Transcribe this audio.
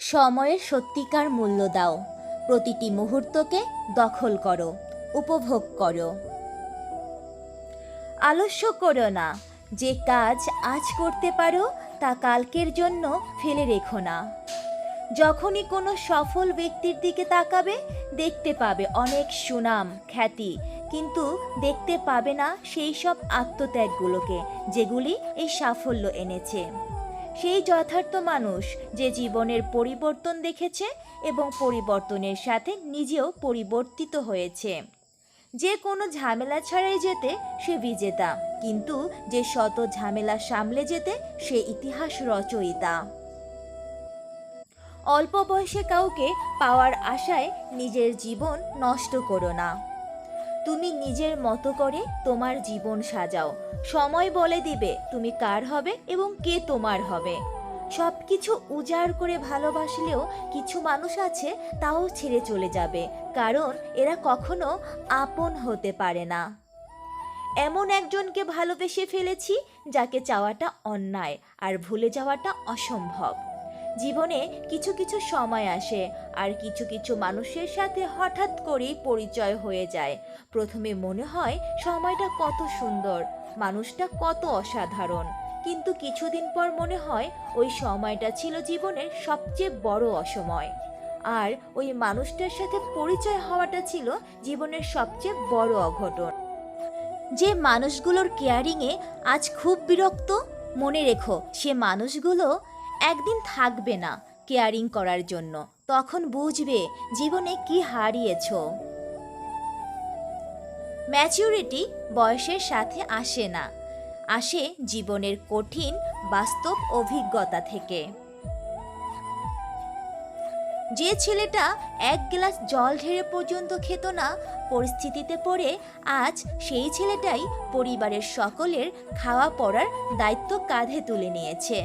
সময়ের সত্যিকার মূল্য দাও, প্রতিটি মুহূর্তকে দখল করো, উপভোগ করো। আলস্য করো না, যে কাজ আজ করতে পারো তা কালকের জন্য ফেলে রেখো না। যখনই কোনো সফল ব্যক্তির দিকে তাকাবে দেখতে পাবে অনেক সুনাম খ্যাতি, কিন্তু দেখতে পাবে না সেই সব আত্মত্যাগগুলোকে যেগুলি এই সাফল্য এনেছে। সেই যথার্থ মানুষ যে জীবনের পরিবর্তন দেখেছে এবং পরিবর্তনের সাথে নিজেও পরিবর্তিত হয়েছে। যে কোনো ঝামেলা ছাড়াই যেতে সে বিজেতা, কিন্তু যে শত ঝামেলা সামলে যেতে সে ইতিহাস রচয়িতা। অল্প বয়সে কাউকে পাওয়ার আশায় নিজের জীবন নষ্ট করো না। তুমি নিজের মতো করে তোমার জীবন সাজাও, সময় বলে দিবে তুমি কার হবে এবং কে তোমার হবে। সব কিছু উজাড় করে ভালোবাসলেও কিছু মানুষ আছে তাও ছেড়ে চলে যাবে, কারণ এরা কখনো আপন হতে পারে না। এমন একজনকে ভালোবেসে ফেলেছি যাকে চাওয়াটা অন্যায় আর ভুলে যাওয়াটা অসম্ভব। জীবনে কিছু কিছু সময় আসে আর কিছু কিছু মানুষের সাথে হঠাৎ করেই পরিচয় হয়ে যায়। প্রথমে মনে হয় সময়টা কত সুন্দর, মানুষটা কত অসাধারণ, কিন্তু কিছুদিন পর মনে হয় ওই সময়টা ছিল জীবনের সবচেয়ে বড় অসময়। আর ওই মানুষটার সাথে পরিচয় হওয়াটা ছিল জীবনের সবচেয়ে বড় অঘটন। যে মানুষগুলোর কেয়ারিংয়ে আজ খুব বিরক্ত, মনে রেখো সে মানুষগুলো একদিন থাকবে না কেয়ারিং করার জন্য। তখন বুঝবে জীবনে কি হারিয়েছো। ম্যাচিউরিটি বয়সের সাথে আসে না, আসে জীবনের কঠিন বাস্তব অভিজ্ঞতা থেকে। যে ছেলেটা এক গ্লাস জল ঢেলে পর্যন্ত খেত না পরিস্থিতিতে পড়ে, আজ সেই ছেলেটাই পরিবারের সকলের খাওয়া পড়ার দায়িত্ব কাঁধে তুলে নিয়েছে।